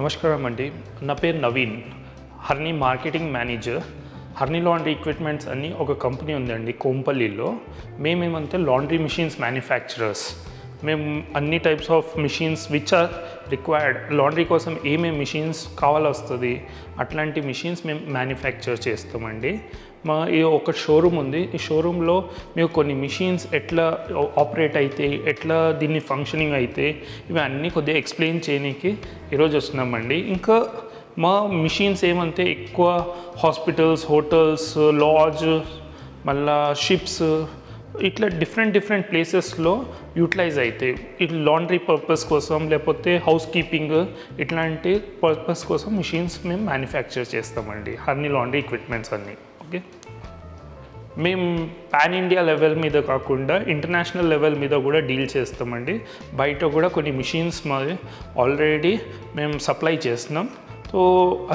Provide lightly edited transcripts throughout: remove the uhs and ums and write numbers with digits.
నమస్కారం అండి. నా పేరు Naveen, Harni marketing manager. Harni laundry equipments అని ఒక కంపెనీ ఉందండి కోంపల్లిలో. మేమేమంటే లాండ్రీ మిషన్స్ మ్యానుఫ్యాక్చరర్స్. మేము అన్ని types of machines which are required, laundry కోసం ఏమేమి మిషన్స్ కావాల్సి వస్తుంది అట్లాంటి మిషన్స్ మేము మ్యానుఫ్యాక్చర్ చేస్తామండి. మా ఈ ఒక షోరూమ్ ఉంది. ఈ షోరూంలో మేము కొన్ని మిషన్స్ ఎట్లా ఆపరేట్ అయితే, ఎట్లా దీన్ని ఫంక్షనింగ్ అయితే ఇవి అన్నీ కొద్దిగా ఎక్స్ప్లెయిన్ చేయడానికి ఈరోజు వస్తున్నామండి. ఇంకా మా మిషన్స్ ఏమంటే ఎక్కువ హాస్పిటల్స్, హోటల్స్, లాడ్జ్, మళ్ళా షిప్స్ ఇట్లా డిఫరెంట్ ప్లేసెస్లో యూటిలైజ్ అవుతాయి. ఇట్లా లాండ్రీ పర్పస్ కోసం లేకపోతే హౌస్ కీపింగ్ ఇట్లాంటి పర్పస్ కోసం మిషన్స్ మేము మ్యానుఫ్యాక్చర్ చేస్తామండి. హర్ని లాండ్రీ ఎక్విప్మెంట్స్ అన్నీ. ఓకే, మేము పాన్ ఇండియా లెవెల్ మీద కాకుండా ఇంటర్నేషనల్ లెవెల్ మీద కూడా డీల్ చేస్తామండి. బయట కూడా కొన్ని మిషన్స్ మాది ఆల్రెడీ మేము సప్లై చేస్తున్నాం. సో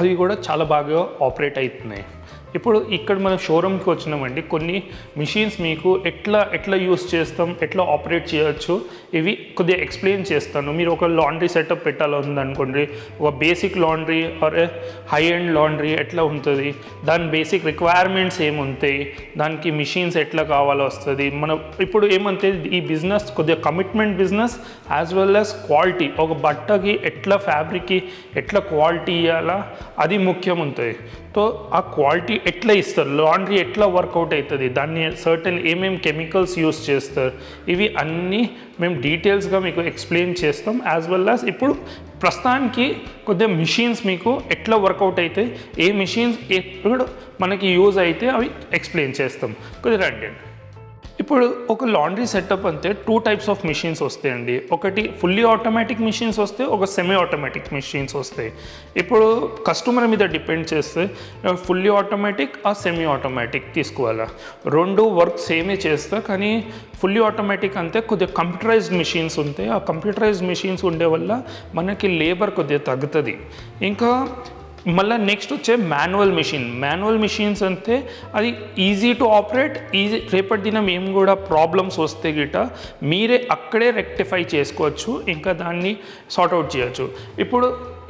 అవి కూడా చాలా బాగా ఆపరేట్ అవుతున్నాయి. ఇప్పుడు ఇక్కడ మనం షోరూమ్కి వచ్చినామండి. కొన్ని మిషన్స్ మీకు ఎట్లా యూస్ చేస్తాం, ఎట్లా ఆపరేట్ చేయొచ్చు ఇవి కొద్దిగా ఎక్స్ప్లెయిన్ చేస్తాను. మీరు ఒక లాండ్రీ సెటప్ పెట్టాలనుకోండి, ఒక basic laundry or high end laundry ఎట్లా ఉంటుంది, దాని బేసిక్ రిక్వైర్మెంట్స్ ఏముంటాయి, దానికి మిషన్స్ ఎట్లా కావాలో వస్తుంది. మనం ఇప్పుడు ఏమంటే ఈ బిజినెస్ కొద్దిగా commitment business as well as quality. ఒక బట్టకి ఎట్లా ఫ్యాబ్రిక్కి ఎట్లా క్వాలిటీ ఇవ్వాలా అది ముఖ్యం ఉంటుంది. సో ఆ క్వాలిటీ ఎట్లా ఇస్తారు, లాండ్రీ ఎట్లా వర్కౌట్ అవుతుంది, దాన్ని సర్టెన్ ఏమేమి కెమికల్స్ యూస్ చేస్తారు, ఇవి అన్నీ మేము డీటెయిల్స్గా మీకు ఎక్స్ప్లెయిన్ చేస్తాం. యాజ్ వెల్ యాజ్ ఇప్పుడు ప్రస్తుతానికి కొద్దిగా మిషన్స్ మీకు ఎట్లా వర్కౌట్ అవుతాయి, ఏ మిషన్స్ ఎప్పుడు మనకి యూజ్ అయితే అవి ఎక్స్ప్లెయిన్ చేస్తాం. కొద్దిగా రండి. ఇప్పుడు ఒక లాండ్రీ సెటప్ అంటే 2 టైప్స్ ఆఫ్ మిషన్స్ వస్తాయండి. ఒకటి ఫుల్లీ ఆటోమేటిక్ మిషన్స్ వస్తాయి, ఒక సెమీ ఆటోమేటిక్ మిషన్స్ వస్తాయి. ఇప్పుడు కస్టమర్ మీద డిపెండ్ చేస్తే ఫుల్లీ ఆటోమేటిక్ ఆ సెమీ ఆటోమేటిక్ తీసుకోవాలా. రెండు వర్క్ సేమే చేస్తా, కానీ ఫుల్లీ ఆటోమేటిక్ అంటే కొద్దిగా కంప్యూటరైజ్డ్ మిషన్స్ ఉంటాయి. ఆ కంప్యూటరైజ్డ్ మిషన్స్ ఉండే వల్ల మనకి లేబర్ కొద్దిగా తగ్గుతుంది. ఇంకా మళ్ళీ నెక్స్ట్ వచ్చే మాన్యువల్ మిషన్స్ అంటే అది ఈజీ టు ఆపరేట్, రేపటి దినం ఏం కూడా ప్రాబ్లమ్స్ వస్తే గిట మీరే అక్కడే రెక్టిఫై చేసుకోవచ్చు, ఇంకా దాన్ని సార్ట్అవుట్ చేయొచ్చు.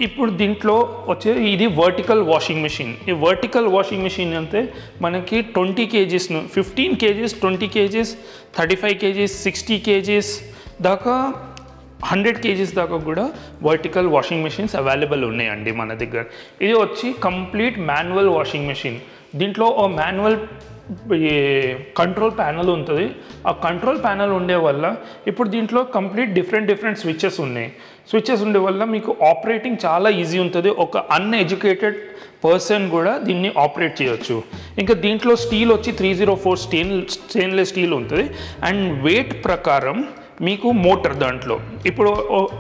ఇప్పుడు దీంట్లో వచ్చే ఇది వర్టికల్ వాషింగ్ మిషన్. ఈ వర్టికల్ వాషింగ్ మిషన్ అంటే మనకి 20 kgs, 15 kgs, 20 kgs, 35 kgs, 60 kgs దాకా 100 kgs దాకా కూడా వర్టికల్ వాషింగ్ మిషన్స్ అవైలబుల్ ఉన్నాయండి మన దగ్గర. ఇది వచ్చి కంప్లీట్ మాన్యువల్ వాషింగ్ మిషన్. దీంట్లో ఓ మాన్యువల్ కంట్రోల్ ప్యానల్ ఉంటుంది. ఆ కంట్రోల్ ప్యానల్ ఉండే వల్ల ఇప్పుడు దీంట్లో కంప్లీట్ డిఫరెంట్ స్విచెస్ ఉన్నాయి. స్విచెస్ ఉండే వల్ల మీకు ఆపరేటింగ్ చాలా ఈజీ ఉంటుంది. ఒక అన్ఎడ్యుకేటెడ్ పర్సన్ కూడా దీన్ని ఆపరేట్ చేయొచ్చు. ఇంకా దీంట్లో స్టీల్ వచ్చి 304 స్టెయిన్లెస్ స్టీల్ ఉంటుంది. అండ్ వెయిట్ ప్రకారం మీకు మోటార్ దాంట్లో ఇప్పుడు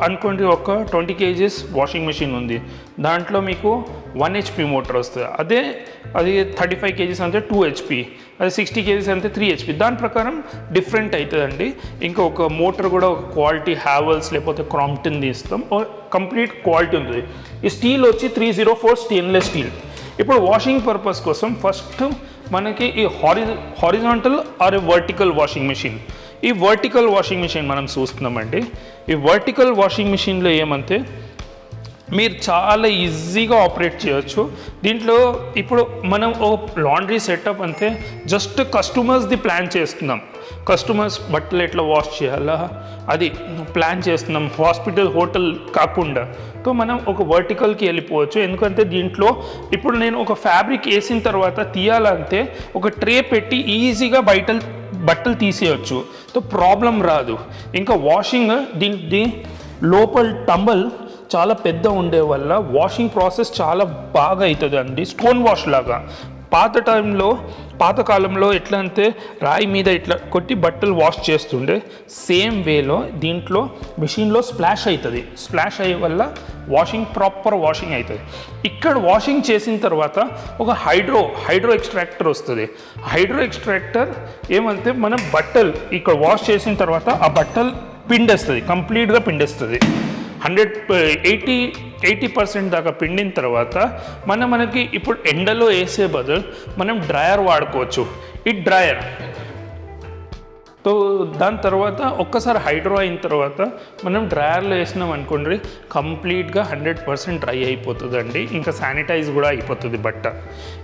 అనుకోండి ఒక 20 kgs వాషింగ్ మిషన్ ఉంది, దాంట్లో మీకు 1 HP మోటార్ వస్తుంది. అది 35 kgs అంటే 2 HP, అది 60 kgs అంటే 3 HP. దాని ప్రకారం డిఫరెంట్ అవుతుందండి. ఇంకా ఒక మోటార్ కూడా ఒక క్వాలిటీ హ్యావెల్స్ లేకపోతే క్రాంప్టన్ తీస్తాం, కంప్లీట్ క్వాలిటీ ఉంటుంది. ఈ స్టీల్ వచ్చి 304 స్టెయిన్లెస్ స్టీల్. ఇప్పుడు వాషింగ్ పర్పస్ కోసం ఫస్ట్ మనకి ఈ horizontal or vertical washing machine. ఈ వర్టికల్ వాషింగ్ మిషన్ మనం చూస్తున్నామండి. ఈ వర్టికల్ వాషింగ్ మిషన్లో ఏమంటే మీరు చాలా ఈజీగా ఆపరేట్ చేయొచ్చు. దీంట్లో ఇప్పుడు మనం ఓ లాండ్రీ సెటప్ అంటే జస్ట్ కస్టమర్స్ది ప్లాన్ చేస్తున్నాం. కస్టమర్స్ బట్టలు ఎట్లా వాష్ చేయాలా అది ప్లాన్ చేస్తున్నాం, హాస్పిటల్, హోటల్ కాకుండా. సో మనం ఒక వర్టికల్కి వెళ్ళిపోవచ్చు. ఎందుకంటే దీంట్లో ఇప్పుడు నేను ఒక ఫ్యాబ్రిక్ వేసిన తర్వాత తీయాలంటే ఒక ట్రే పెట్టి ఈజీగా బట్టలు తీసేయచ్చు. సో ప్రాబ్లం రాదు. ఇంకా వాషింగ్ దీని లోపల టంబల్ చాలా పెద్ద ఉండే వల్ల వాషింగ్ ప్రాసెస్ చాలా బాగా అవుతుంది అండి. స్టోన్ వాష్ లాగా. పాత కాలంలో ఎట్లా అంటే రాయి మీద ఇట్లా కొట్టి బట్టలు వాష్ చేస్తుండే, సేమ్ వేలో దీంట్లో మిషన్లో స్ప్లాష్ అవుతుంది. స్ప్లాష్ అయ్యే వల్ల ప్రాపర్ వాషింగ్ అవుతుంది. ఇక్కడ వాషింగ్ చేసిన తర్వాత ఒక హైడ్రో ఎక్స్ట్రాక్టర్ వస్తుంది. హైడ్రో ఎక్స్ట్రాక్టర్ ఏమంటే మనం బట్టలు ఇక్కడ వాష్ చేసిన తర్వాత ఆ బట్టలు పిండేస్తుంది, కంప్లీట్గా పిండేస్తుంది. 80% దాకా పిండిన తర్వాత మనకి ఇప్పుడు ఎండలో వేసే బదులు మనం డ్రయర్ వాడుకోవచ్చు. ఈ సో దాని తర్వాత ఒక్కసారి హైడ్రో అయిన తర్వాత మనం డ్రయర్లో వేసినాం అనుకోండి కంప్లీట్గా 100% డ్రై అయిపోతుందండి, ఇంకా శానిటైజ్ కూడా అయిపోతుంది బట్ట.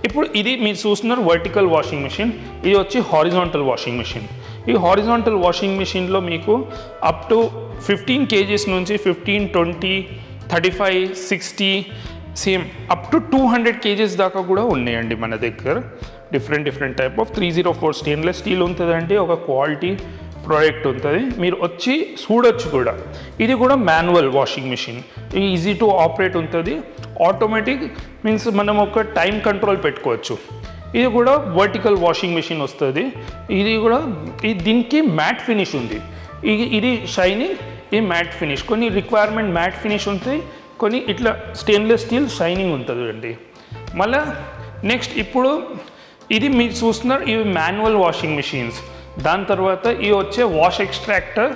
ఇప్పుడు ఇది మీరు చూస్తున్నారు వర్టికల్ వాషింగ్ మిషన్, ఇది వచ్చి హారిజాంటల్ వాషింగ్ మిషన్. ఈ హారిజాంటల్ వాషింగ్ మిషన్లో మీకు అప్ టు 15 kgs నుంచి 15, 20, 35, 60 సేమ్ అప్ టు 200 kgs దాకా కూడా ఉన్నాయండి మన దగ్గర. Different type of 304 stainless steel ఉంటుందండి, ఒక క్వాలిటీ ప్రోడక్ట్ ఉంటుంది, మీరు వచ్చి చూడొచ్చు కూడా. ఇది కూడా manual washing machine, easy to operate ఉంటుంది, ఆటోమేటిక్ మీన్స్ మనం ఒక టైం కంట్రోల్ పెట్టుకోవచ్చు. ఇది కూడా వర్టికల్ వాషింగ్ మిషన్ వస్తుంది, ఇది కూడా దీనికి మ్యాట్ ఫినిష్ ఉంది, ఇది షైనింగ్, ఇది మ్యాట్ ఫినిష్. కొన్ని రిక్వైర్మెంట్ మ్యాట్ ఫినిష్ ఉంటాయి, కొన్ని ఇట్లా స్టెయిన్లెస్ స్టీల్ షైనింగ్ ఉంటుంది అండి. మళ్ళీ నెక్స్ట్ ఇప్పుడు ఇది మీరు చూస్తున్నారు ఇవి మాన్యువల్ వాషింగ్ మిషన్స్. దాని తర్వాత ఇవి వచ్చే వాష్ ఎక్స్ట్రాక్టర్,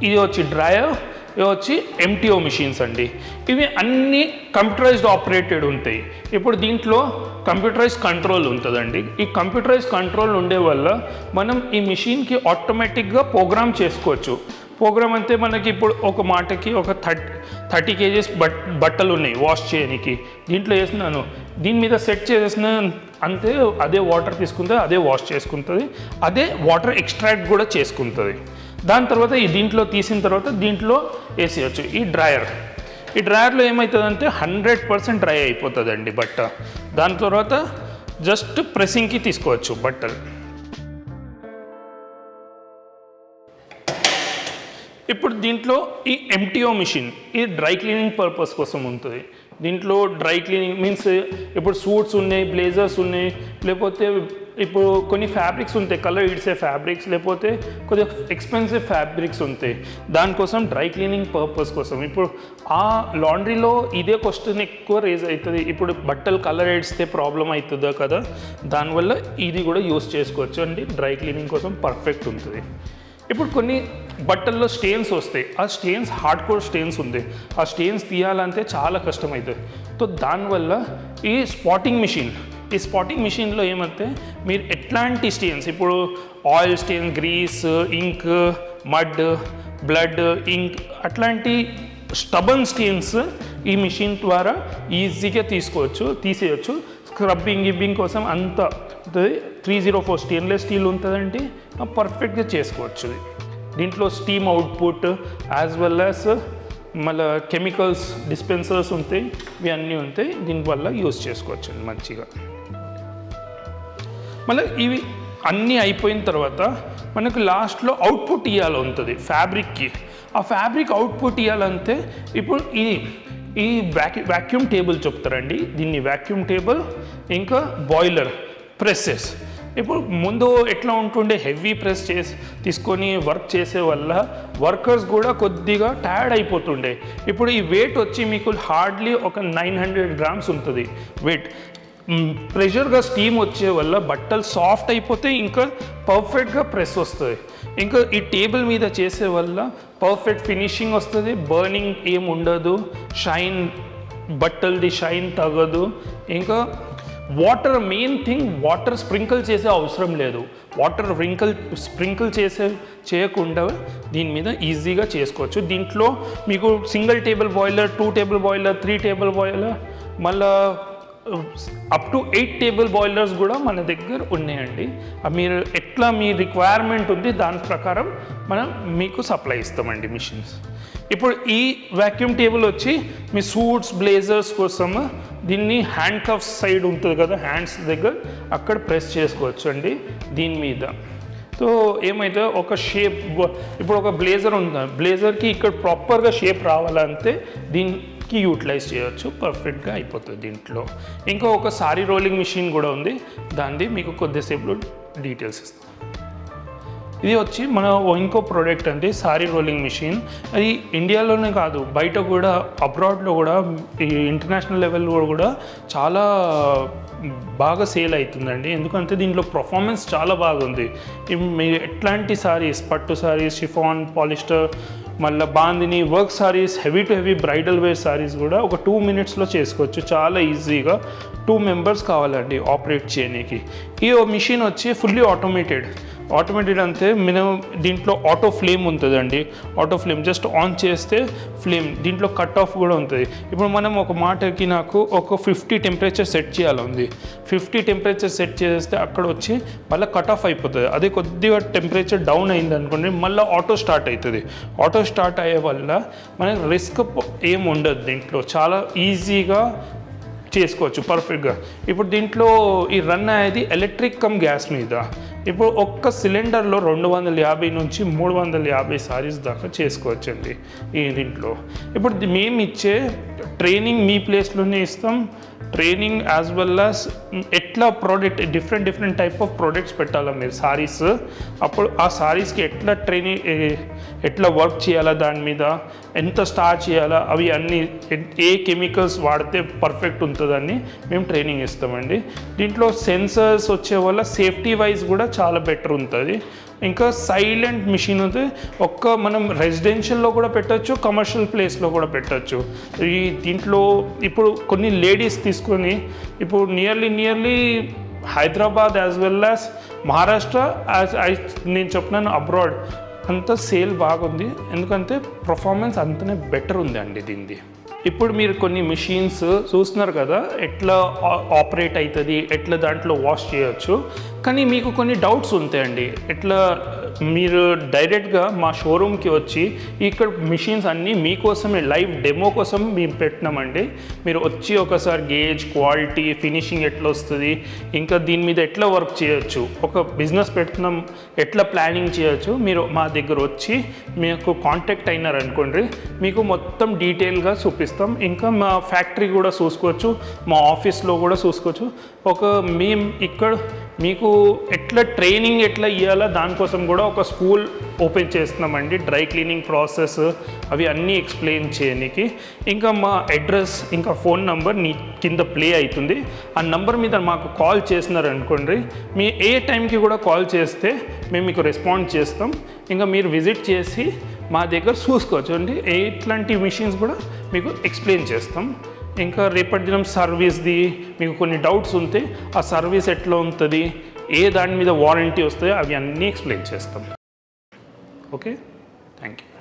ఇది వచ్చి డ్రయర్, ఇవి వచ్చి ఎంటీఓ మిషన్స్ అండి. ఇవి అన్నీ కంప్యూటరైజ్డ్ ఆపరేటెడ్ ఉంటాయి. ఇప్పుడు దీంట్లో కంప్యూటరైజ్ కంట్రోల్ ఉంటుందండి. ఈ కంప్యూటరైజ్ కంట్రోల్ ఉండే వల్ల మనం ఈ మిషన్కి ఆటోమేటిక్గా ప్రోగ్రామ్ చేసుకోవచ్చు. ప్రోగ్రామ్ అంటే మనకి ఇప్పుడు ఒక మాటకి ఒక 30 kgs బట్టలు ఉన్నాయి వాష్ చేయడానికి, దీంట్లో వేసినాను, దీని మీద సెట్ చేసిన అంతే అదే వాటర్ తీసుకుంటుంది, అదే వాష్ చేసుకుంటుంది, అదే వాటర్ ఎక్స్ట్రాక్ట్ కూడా చేసుకుంటుంది. దాని తర్వాత ఈ దీంట్లో తీసిన తర్వాత దీంట్లో వేసేయచ్చు. ఈ డ్రయర్లో ఏమవుతుందంటే 100% డ్రై అయిపోతుందండి బట్ట. దాని తర్వాత జస్ట్ ప్రెస్సింగ్కి తీసుకోవచ్చు బట్టలు. ఇప్పుడు దీంట్లో ఈ ఎంటీఓ మిషన్ ఇది డ్రై క్లీనింగ్ పర్పస్ కోసం ఉంటుంది. దీంట్లో డ్రై క్లీనింగ్ మీన్స్ ఇప్పుడు సూట్స్ ఉన్నాయి, బ్లేజర్స్ ఉన్నాయి, లేకపోతే ఇప్పుడు కొన్ని ఫ్యాబ్రిక్స్ ఉంటాయి, కలర్ ఇడ్సే ఫ్యాబ్రిక్స్, లేకపోతే కొద్దిగా ఎక్స్పెన్సివ్ ఫ్యాబ్రిక్స్ ఉంటాయి, దానికోసం డ్రై క్లీనింగ్ పర్పస్ కోసం. ఇప్పుడు ఆ లాండ్రీలో ఇదే క్వశ్చన్ ఎక్కువ రేజ్ అవుతుంది, ఇప్పుడు బట్టలు కలర్ ఇడిస్తే ప్రాబ్లం అవుతుందా కదా, దానివల్ల ఇది కూడా యూస్ చేసుకోవచ్చు అండి. డ్రై క్లీనింగ్ కోసం పర్ఫెక్ట్ ఉంటుంది. ఇప్పుడు కొన్ని బట్టల్లో స్టెయిన్స్ వస్తాయి, ఆ స్టెయిన్స్ హార్డ్ కోర్ స్టెయిన్స్ ఉంది, ఆ స్టెయిన్స్ తీయాలంటే చాలా కష్టమవుతుంది. సో దానివల్ల ఈ స్పాటింగ్ మిషన్లో ఏమంటే మీరు ఎట్లాంటి స్టెయిన్స్, ఇప్పుడు ఆయిల్ స్టెయిన్, గ్రీస్, ఇంక్, మడ్, బ్లడ్, ఇంక్ అట్లాంటి స్టబన్ స్టెయిన్స్ ఈ మిషన్ ద్వారా ఈజీగా తీసేయచ్చు. స్క్రబ్బింగ్ కోసం అంతా 304 స్టెయిన్లెస్ స్టీల్ ఉంటుందండి, పర్ఫెక్ట్గా చేసుకోవచ్చు. దీంట్లో steam output as well as మళ్ళీ కెమికల్స్ డిస్పెన్సర్స్ ఉంటాయి, ఇవి అన్నీ ఉంటాయి, దీనివల్ల యూజ్ చేసుకోవచ్చు అండి మంచిగా. మళ్ళీ ఇవి అన్నీ అయిపోయిన తర్వాత మనకు లాస్ట్లో అవుట్పుట్ ఇవ్వాలి ఉంటుంది ఫ్యాబ్రిక్కి. ఆ ఫ్యాబ్రిక్ అవుట్పుట్ ఇవ్వాలంటే ఇప్పుడు ఈ వ్యాక్యూమ్ టేబుల్ చెప్తారండి, దీన్ని వ్యాక్యూమ్ టేబుల్, ఇంకా బాయిలర్, ప్రెస్సెస్. ఇప్పుడు ముందు ఎట్లా ఉంటుండే హెవీ ప్రెస్ తీసుకొని వర్క్ చేసే వల్ల వర్కర్స్ కూడా కొద్దిగా టైర్డ్ అయిపోతుండే. ఇప్పుడు ఈ వెయిట్ వచ్చి మీకు హార్డ్లీ ఒక 900 grams ఉంటుంది వెయిట్. ప్రెషర్గా స్టీమ్ వచ్చే వల్ల బట్టలు సాఫ్ట్ అయిపోతే ఇంకా పర్ఫెక్ట్గా ప్రెస్ వస్తుంది. ఇంకా ఈ టేబుల్ మీద చేసే వల్ల పర్ఫెక్ట్ ఫినిషింగ్ వస్తుంది, బర్నింగ్ ఏం ఉండదు, షైన్ బట్టలది షైన్ తగ్గదు. ఇంకా water main thing, water sprinkle చేసే అవసరం లేదు, వాటర్ స్ప్రింకిల్ చేయకుండా దీని మీద ఈజీగా చేసుకోవచ్చు. దీంట్లో మీకు single table boiler, 2 table boiler, 3 table boiler, మళ్ళా అప్ టు 8 టేబుల్ బాయిలర్స్ కూడా మన దగ్గర ఉన్నాయండి. మీరు ఎట్లా మీ రిక్వైర్మెంట్ ఉంది దాని ప్రకారం మనం మీకు సప్లై ఇస్తామండి మిషన్స్. ఇప్పుడు ఈ వ్యాక్యూమ్ టేబుల్ వచ్చి మీ సూట్స్, బ్లేజర్స్ కోసం దీన్ని హ్యాండ్ కఫ్స్ సైడ్ ఉంటుంది కదా, హ్యాండ్స్ దగ్గర అక్కడ ప్రెస్ చేసుకోవచ్చు అండి దీని మీద. సో ఏమైతే ఒక షేప్, ఇప్పుడు ఒక బ్లేజర్ ఉంది, బ్లేజర్కి ఇక్కడ ప్రాపర్గా షేప్ రావాలంటే దీనికి యూటిలైజ్ చేయవచ్చు, పర్ఫెక్ట్గా అయిపోతుంది దీంట్లో. ఇంకా ఒక సారీ రోలింగ్ మిషన్ కూడా ఉంది, దాన్ని మీకు కొద్దిసేపులో డీటెయిల్స్ ఇస్తాం. ఇది వచ్చి మన ఇంకో ప్రోడక్ట్ అండి, సారీ రోలింగ్ మిషన్. అది ఇండియాలోనే కాదు బయట కూడా, అబ్రాడ్లో కూడా, ఈ ఇంటర్నేషనల్ లెవెల్లో కూడా చాలా బాగా సేల్ అవుతుందండి. ఎందుకంటే దీంట్లో పర్ఫార్మెన్స్ చాలా బాగుంది. మీరు ఎట్లాంటి సారీస్, పట్టు సారీస్, షిఫాన్, పాలిస్టర్, మళ్ళీ bandhani, work saris, heavy to heavy bridal wear saris కూడా ఒక 2 minutesలో చేసుకోవచ్చు చాలా ఈజీగా. 2 members కావాలండి ఆపరేట్ చేయడానికి. ఈ మిషన్ వచ్చి ఫుల్లీ ఆటోమేటెడ్. ఆటోమేటెడ్ అంతే మనం దీంట్లో ఆటో ఫ్లేమ్ ఉంటుందండి. ఆటో ఫ్లేమ్ జస్ట్ ఆన్ చేస్తే ఫ్లేమ్, దీంట్లో కట్ ఆఫ్ కూడా ఉంటుంది. ఇప్పుడు మనం ఒక మాటకి నాకు ఒక 50 టెంపరేచర్ సెట్ చేయాలి. 50 టెంపరేచర్ సెట్ చేస్తే అక్కడ వచ్చి మళ్ళీ కట్ ఆఫ్ అయిపోతుంది. అదే కొద్దిగా టెంపరేచర్ డౌన్ అయింది అనుకోండి మళ్ళీ ఆటో స్టార్ట్ అవుతుంది. ఆటో స్టార్ట్ అయ్యే వల్ల మనకి రిస్క్ ఏం ఉండదు. దీంట్లో చాలా ఈజీగా చేసుకోవచ్చు పర్ఫెక్ట్గా. ఇప్పుడు దీంట్లో ఈ రన్ అయ్యేది ఎలక్ట్రిక్ కమ్ గ్యాస్ మీద. ఇప్పుడు ఒక్క సిలిండర్లో 250 నుంచి 350 సారీస్ దాకా చేసుకోవచ్చండి ఈ దీంట్లో. ఇప్పుడు మేము ఇచ్చే ట్రైనింగ్ మీ ప్లేస్లోనే ఇస్తాం. ట్రైనింగ్ యాజ్ వెల్ యాజ్ ఎట్లా product different type of products పెట్టాలా మీరు సారీస్, అప్పుడు ఆ సారీస్కి ఎట్లా ట్రైనింగ్, ఎట్లా వర్క్ చేయాలా, దాని మీద ఎంత స్టార్ట్ చేయాలా, అవి అన్నీ ఏ కెమికల్స్ వాడితే పర్ఫెక్ట్ ఉంటుందని మేము ట్రైనింగ్ ఇస్తామండి. దీంట్లో సెన్సర్స్ వచ్చే వల్ల సేఫ్టీ వైజ్ కూడా చాలా బెటర్ ఉంటుంది. ఇంకా సైలెంట్ మిషన్ ఉంది. మనం రెసిడెన్షియల్లో కూడా పెట్టచ్చు, కమర్షియల్ ప్లేస్లో కూడా పెట్టచ్చు. ఈ దీంట్లో ఇప్పుడు కొన్ని లేడీస్ తీసుకొని ఇప్పుడు nearly Hyderabad as well as Maharashtra నేను చెప్పినాను అబ్రాడ్ అంత సేల్ బాగుంది. ఎందుకంటే పర్ఫార్మెన్స్ అంతనే బెటర్ ఉంది అండి దీనిది. ఇప్పుడు మీరు కొన్ని మిషన్స్ చూస్తున్నారు కదా ఎట్లా ఆపరేట్ అవుతుంది, ఎట్లా దాంట్లో వాష్ చేయొచ్చు. కానీ మీకు కొన్ని డౌట్స్ ఉంటాయండి. ఎట్లా మీరు డైరెక్ట్గా మా షోరూమ్కి వచ్చి ఇక్కడ మిషన్స్ అన్నీ మీకోసమే లైవ్ డెమో కోసం మేము పెట్టినామండి. మీరు వచ్చి ఒకసారి గేజ్, క్వాలిటీ, ఫినిషింగ్ ఎట్లా వస్తుంది, ఇంకా దీని మీద ఎట్లా వర్క్ చేయొచ్చు, ఒక బిజినెస్ పెడుతున్నాం ఎట్లా ప్లానింగ్ చేయొచ్చు, మీరు మా దగ్గర వచ్చి మీకు కాంటాక్ట్ అయినారనుకోండి మీకు మొత్తం డీటెయిల్గా చూపిస్తాం. ఇంకా మా ఫ్యాక్టరీ కూడా చూసుకోవచ్చు, మా ఆఫీస్లో కూడా చూసుకోవచ్చు. మేము ఇక్కడ మీకు ఎట్లా ట్రైనింగ్ ఎట్లా ఇవ్వాలా దానికోసం కూడా ఒక స్కూల్ ఓపెన్ చేస్తున్నామండి. డ్రై క్లీనింగ్ ప్రాసెస్ అవి అన్నీ ఎక్స్ప్లెయిన్ చేయడానికి. ఇంకా మా అడ్రస్ ఇంకా ఫోన్ నంబర్ కింద ప్లే అవుతుంది. ఆ నంబర్ మీద మాకు కాల్ చేసినారనుకోండి, మీ ఏ టైంకి కూడా కాల్ చేస్తే మేము మీకు రెస్పాండ్ చేస్తాం. ఇంకా మీరు విజిట్ చేసి మా దగ్గర చూసుకోవచ్చు అండి. ఇట్లాంటి మిషన్స్ కూడా మీకు ఎక్స్ప్లెయిన్ చేస్తాం. ఇంకా రేపటి దినం సర్వీస్ది మీకు కొన్ని డౌట్స్ ఉంటే ఆ సర్వీస్ ఎట్లా ఉంటుంది, ఏ దాని మీద వారంటీ వస్తాయో అవి అన్నీ ఎక్స్ప్లెయిన్ చేస్తాం. Okay, thank you.